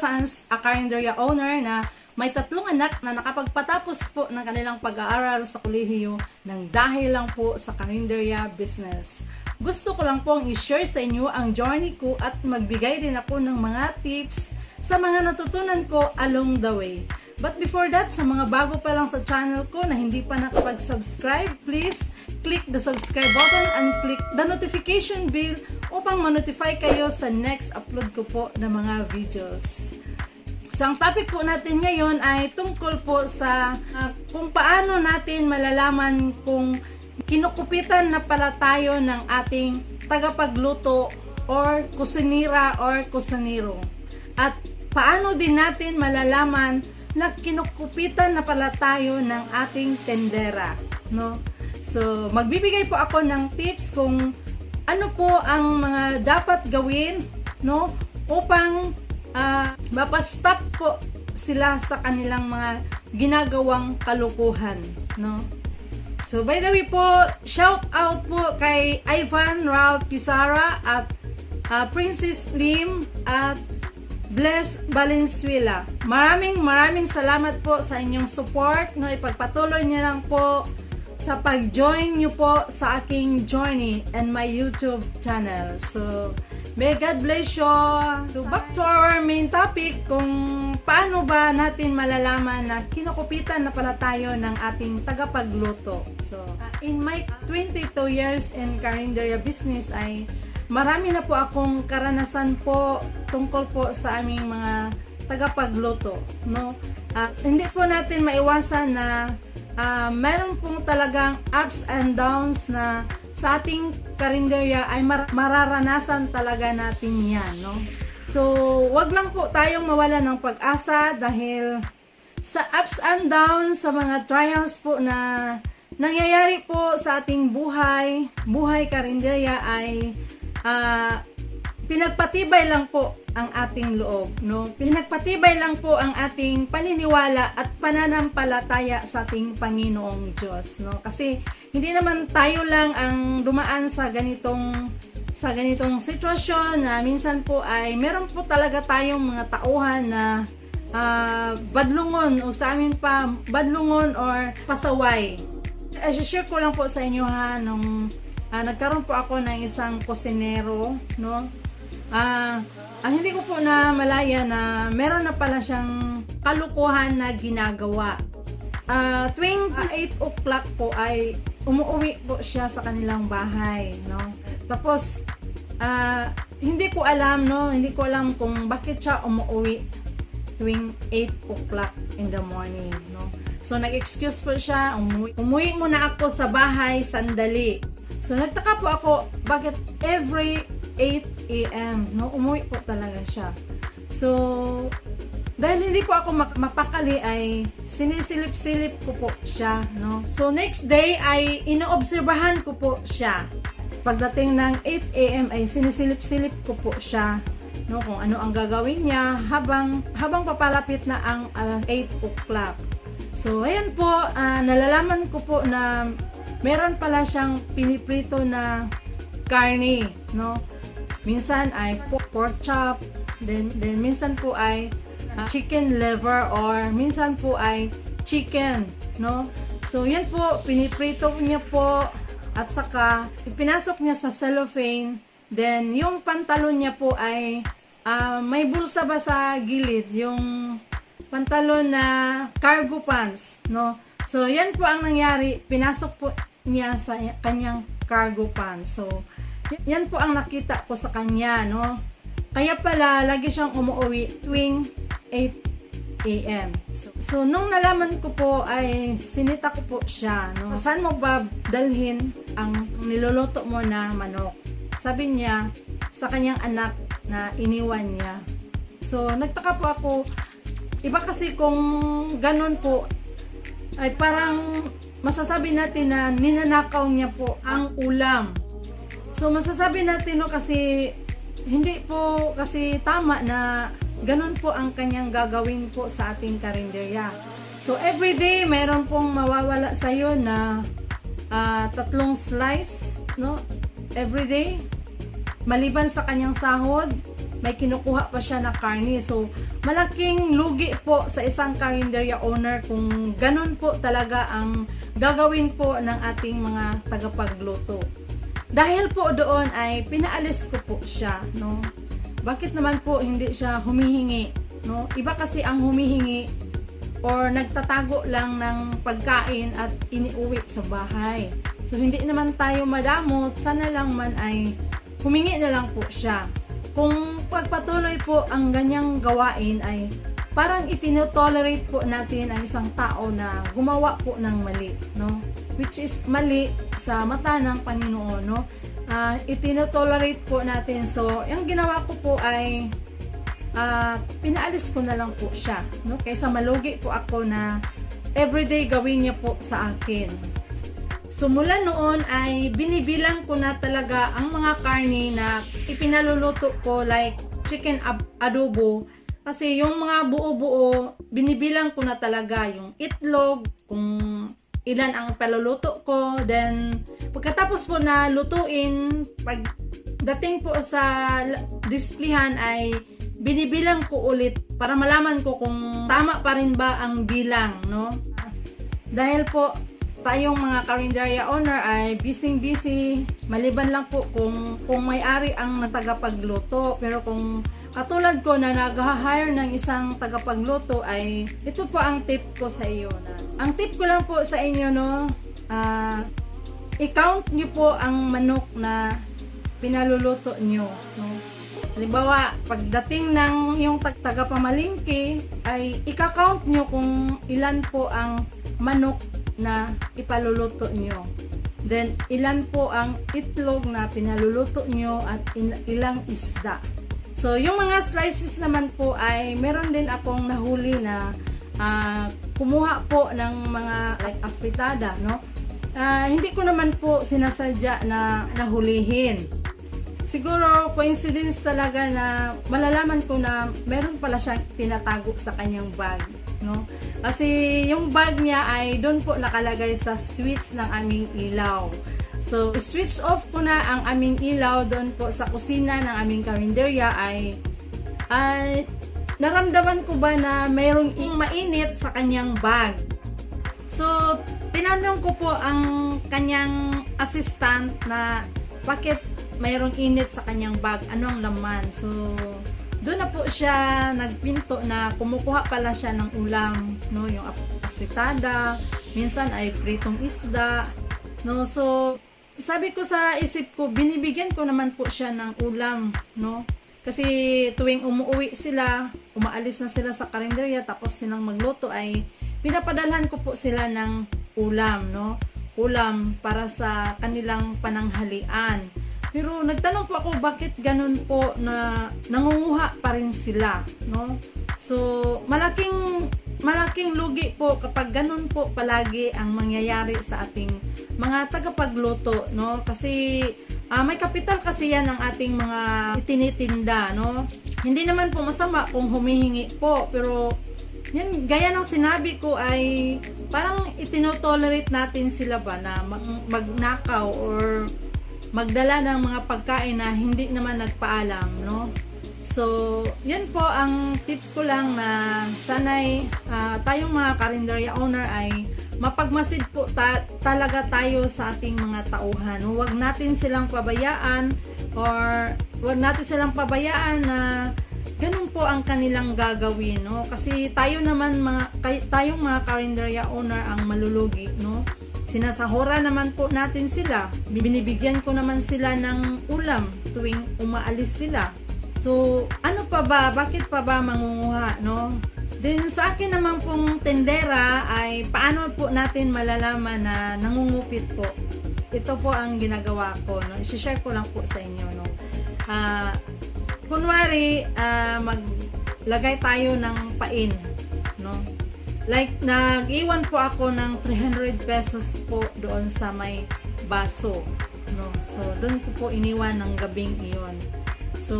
Sans, a carinderia owner na may 3 anak na nakapagpatapos po ng kanilang pag-aaral sa kolehiyo ng dahil lang po sa carinderia business. Gusto ko lang pong i-share sa inyo ang journey ko at magbigay din ako ng mga tips sa mga natutunan ko along the way. But before that, sa mga bago pa lang sa channel ko na hindi pa nakapag-subscribe, please click the subscribe button and click the notification bell upang ma-notify kayo sa next upload ko po ng mga videos. So, ang topic po natin ngayon ay tungkol po sa kung paano natin malalaman kung kinukupitan na pala tayo ng ating tagapagluto or kusinira or kusinero. At paano din natin malalaman na kinukupitan na pala tayo ng ating tendera, no? So, magbibigay po ako ng tips kung ano po ang mga dapat gawin, no, upang mapastop po sila sa kanilang mga ginagawang kalukuhan, no? So, by the way po, shout out po kay Ivan Ralph Pizarra at Princess Lim at Bless Valenzuela. Maraming salamat po sa inyong support, no? Ipagpatuloy niyo lang po sa pag-join niyo po sa aking journey and my YouTube channel. So, may God bless you. So, back to our main topic, kung paano ba natin malalaman na kinukupitan na pala tayo ng ating tagapagluto. So, in my 22 years in carinderia business ay marami na po akong karanasan po tungkol po sa aming mga tagapagluto, no? Hindi po natin maiwasan na meron pong talagang ups and downs na sa ating karinderya ay mararanasan talaga natin yan, no? So, wag lang po tayong mawala ng pag-asa dahil sa ups and downs, sa mga trials po na nangyayari po sa ating buhay karinderya ay pinagpatibay lang po ang ating loob, no? Pinagpatibay lang po ang ating paniniwala at pananampalataya sa ating Panginoong Diyos, no? Kasi hindi naman tayo lang ang dumaan sa ganitong sitwasyon na minsan po ay meron po talaga tayong mga tauhan na badlungon o sa amin pa badlungon or pasaway. I-share ko lang po sa inyo ha, nung nagkaroon po ako ng isang kusinero, no? Hindi ko po na malaya na meron na pala siyang kalukuhan na ginagawa. Tuwing 8 o'clock po ay umuwi po siya sa kanilang bahay, no? Tapos hindi ko alam, no? Hindi ko alam kung bakit siya umuwi tuwing 8 o'clock in the morning, no? So nag-excuse po siya, umuwi muna ako sa bahay sandali. So nagtaka po ako bakit every 8 a.m. no, umuwi po talaga siya. So dahil hindi po ako mapakali ay sinisilip-silip ko po siya, no. So next day ay inoobserbahan ko po siya. Pagdating ng 8 a.m. ay sinisilip-silip ko po siya, no, kung ano ang gagawin niya habang papalapit na ang 8 o'clock. So ayan po, nalalaman ko po na meron pala siyang piniprito na karne, no. Minsan ay pork chop, then minsan po ay chicken liver or minsan po ay chicken, no. So yan po, piniprito niya po at saka ipinasok niya sa cellophane. Then yung pantalon niya po ay may bulsa ba sa gilid, yung pantalon na cargo pants, no. So yan po ang nangyari, pinasok po niya sa kanyang cargo pants. So yan po ang nakita ko sa kanya, no. Kaya pala lagi siyang umuwi tuwing 8 a.m. So nung nalaman ko po ay sinita ko po siya, no. Saan mo ba dalhin ang niluluto mo na manok? Sabi niya sa kanyang anak na iniwan niya. So nagtaka po ako, iba kasi kung ganun po ay parang masasabi natin na ninanakaw niya po ang ulam. So masasabi natin, no, kasi hindi po kasi tama na ganun po ang kanyang gagawin po sa ating karinderya. So everyday meron pong mawawala sa iyo na 3 slice, no, everyday, maliban sa kanyang sahod. may kinukuha pa siya na karne. So, malaking lugi po sa isang karinderya owner kung ganun po talaga ang gagawin po ng ating mga tagapagluto. Dahil po doon ay pinaalis ko po siya, no? Bakit naman po hindi siya humihingi, no? Iba kasi ang humihingi or nagtatago lang ng pagkain at iniuwi sa bahay. So, hindi naman tayo madamot, sana lang man ay humingi na lang po siya. Kung pagpatuloy po ang ganyang gawain ay parang itinotolerate po natin ang isang tao na gumawa po ng mali, no? Which is mali sa mata ng Panginoon, no? Itinotolerate po natin. So, yung ginawa ko po ay pinaalis ko na lang po siya, no? Kaysa malugi po ako na everyday gawin niya po sa akin. So, mula noon ay binibilang ko na talaga ang mga karne na ipinaluluto ko, like chicken adobo. Kasi yung mga buo-buo, binibilang ko na talaga yung itlog, kung ilan ang paluluto ko. Then, pagkatapos po na lutuin, pagdating po sa displayhan ay binibilang ko ulit para malaman ko kung tama pa rin ba ang bilang, no? Dahil po, tayong mga karinderya owner ay busy, maliban lang po kung may-ari ang tagapagluto. Pero kung katulad ko na nag-hire ng isang tagapagluto ay ito po ang tip ko sa iyo. Ang tip ko lang po sa inyo, no, i-count nyo po ang manok na pinaluluto nyo, no. Halimbawa, pagdating ng yung tagapamalingki ay ika-count nyo kung ilan po ang manok na ipaluluto nyo. Then, ilan po ang itlog na pinaluluto nyo at ilang isda. So, yung mga slices naman po ay meron din akong nahuli na kumuha po ng mga like afritada, no? Hindi ko naman po sinasadya na nahulihin. Siguro coincidence talaga na malalaman ko na meron pala siyang tinatago sa kanyang bag, no? Kasi yung bag niya ay doon po nakalagay sa switch ng aming ilaw. So, switch off ko na ang aming ilaw doon po sa kusina ng aming karinderya ay naramdaman ko ba na mayroong mainit sa kanyang bag. So, tinanong ko po ang kanyang assistant na bakit mayroong init sa kanyang bag, anong laman. So, doon na po siya nagpinto na kumukuha pala siya ng ulam, no, yung afritada, minsan ay pritong isda, no. So, sabi ko sa isip ko, binibigyan ko naman po siya ng ulam, no. Kasi tuwing umuwi sila, umaalis na sila sa karinderya, tapos silang magluto ay pinapadalhan ko po sila ng ulam, no. Ulam para sa kanilang pananghalian. Pero nagtanong po ako bakit ganun po na nangunguha pa rin sila, no? So, malaking lugi po kapag ganun po palagi ang mangyayari sa ating mga tagapagluto, no? Kasi may kapital kasi yan ang ating mga itinitinda, no? Hindi naman po masama kung humihingi po, pero yan, gaya ng sinabi ko ay parang itinotolerate natin sila ba na magnakaw or magdala ng mga pagkain na hindi naman nagpaalam, no? So, yan po ang tip ko lang na sanay tayong mga karinderya owner ay mapagmasid po talaga tayo sa ating mga tauhan. Huwag natin silang pabayaan or huwag natin silang pabayaan na ganun po ang kanilang gagawin, no? Kasi tayo naman tayong mga karinderya owner ang malulugi, no? Sinasahura naman po natin sila. Binibigyan ko naman sila ng ulam tuwing umaalis sila. So, ano pa ba? Bakit pa ba mangunguha, no? Then, sa akin naman pong tendera ay paano po natin malalaman na nangungupit po. Ito po ang ginagawa ko, no? I-share ko lang po sa inyo, no? Kunwari, maglagay tayo ng pain, no? Like, nag-iwan po ako ng 300 pesos po doon sa may baso, no? So, doon ko po iniwan ng gabing iyon. So,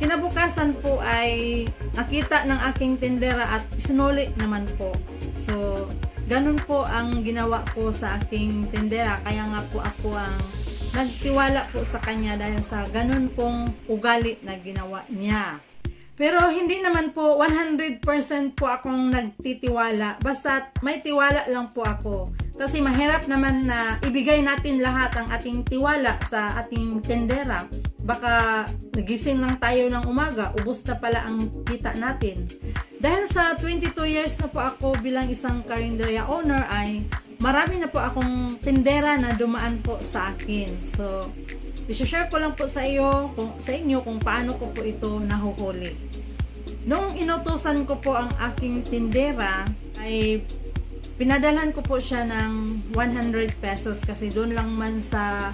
kinabukasan po ay nakita ng aking tendera at sinuli naman po. So, ganun po ang ginawa ko sa aking tendera. Kaya nga po ako ang nagtiwala po sa kanya dahil sa ganun pong ugali na ginawa niya. Pero hindi naman po 100% po akong nagtitiwala. Basta may tiwala lang po ako. Kasi mahirap naman na ibigay natin lahat ang ating tiwala sa ating tendera. Baka nagising lang tayo ng umaga, ubos na pala ang kita natin. Dahil sa 22 years na po ako bilang isang karinderya owner ay marami na po akong tendera na dumaan po sa akin. So, i-share ko lang po sa inyo kung paano ko po ito nahuhuli. Nung inutusan ko po ang aking tendera ay pinadalan ko po siya ng 100 pesos kasi doon lang man sa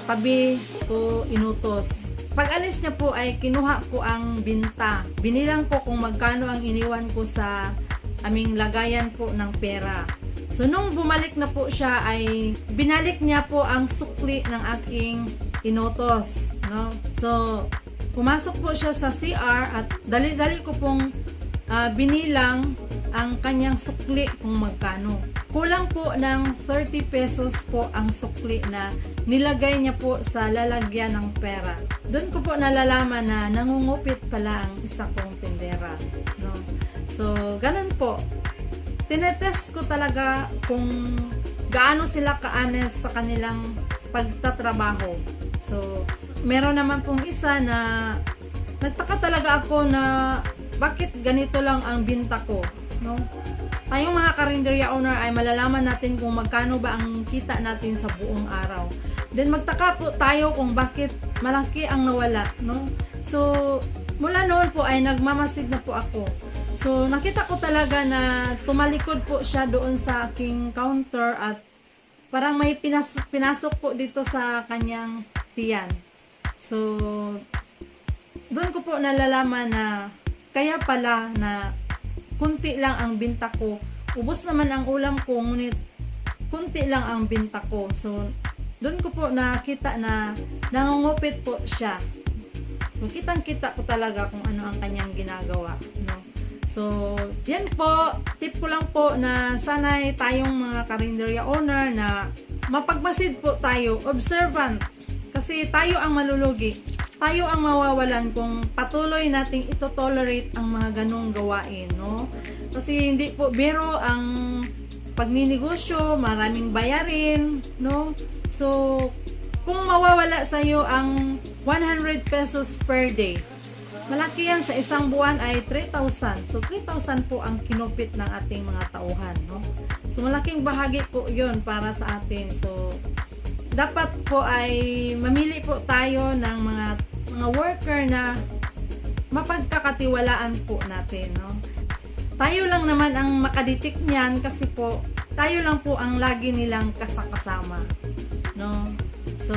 tabi ko inutos. Pag alis niya po ay kinuha ko ang binta. Binilang ko kung magkano ang iniwan ko sa aming lagayan po ng pera. So nung bumalik na po siya ay binalik niya po ang sukli ng aking inutos, no? So pumasok po siya sa CR at dali-dali ko pong binilang ang kanyang sukli kung magkano. Kulang po ng 30 pesos po ang sukli na nilagay niya po sa lalagyan ng pera. Doon ko po nalalaman na nangungupit pala ang isa kong tindera, no? So, ganun po. Tinetest ko talaga kung gaano sila ka-honest sa kanilang pagtatrabaho. So, meron naman pong isa na nagtaka talaga ako na bakit ganito lang ang binta ko, no? Tayong mga karinderya owner ay malalaman natin kung magkano ba ang kita natin sa buong araw. Then magtaka po tayo kung bakit malaki ang nawala, no? So, mula noon po ay nagmamasid na po ako. So, nakita ko talaga na tumalikod po siya doon sa aking counter at parang may pinasok po dito sa kanyang tiyan. So, doon ko po nalalaman na kaya pala na kunti lang ang binta ko. Ubos naman ang ulam ko, ngunit kunti lang ang binta ko. So, doon ko po nakita na nangungupit po siya. So, kitang-kita ko talaga kung ano ang kanyang ginagawa, no? So, yan po. Tip ko lang po na sana'y tayong mga karinderya owner na mapagmasid po tayo, observant. Kasi tayo ang malulugi. Tayo ang mawawalan kung patuloy nating ito-tolerate ang mga ganong gawain, no? Kasi hindi po biro ang pagninegosyo, maraming bayarin, no? So, kung mawawala sa iyo ang 100 pesos per day, malaki yan sa isang buwan ay 3,000. So, 3,000 po ang kinupit ng ating mga tauhan, no? So, malaking bahagi po yun para sa atin. So, dapat po ay mamili po tayo ng mga worker na mapagkakatiwalaan po natin, no? Tayo lang naman ang makaditik niyan kasi po tayo lang po ang lagi nilang kasama, no? So,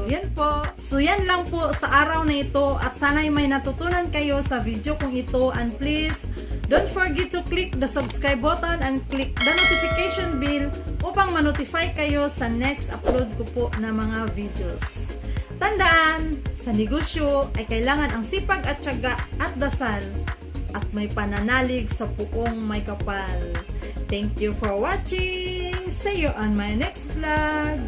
yan po. So, yan lang po sa araw na ito at sana'y may natutunan kayo sa video kong ito, and please don't forget to click the subscribe button and click the notification bell upang ma-notify kayo sa next upload ko po na mga videos. Tandaan, sa negosyo ay kailangan ang sipag at tiyaga at dasal at may pananalig sa puong may kapal. Thank you for watching. See you on my next vlog.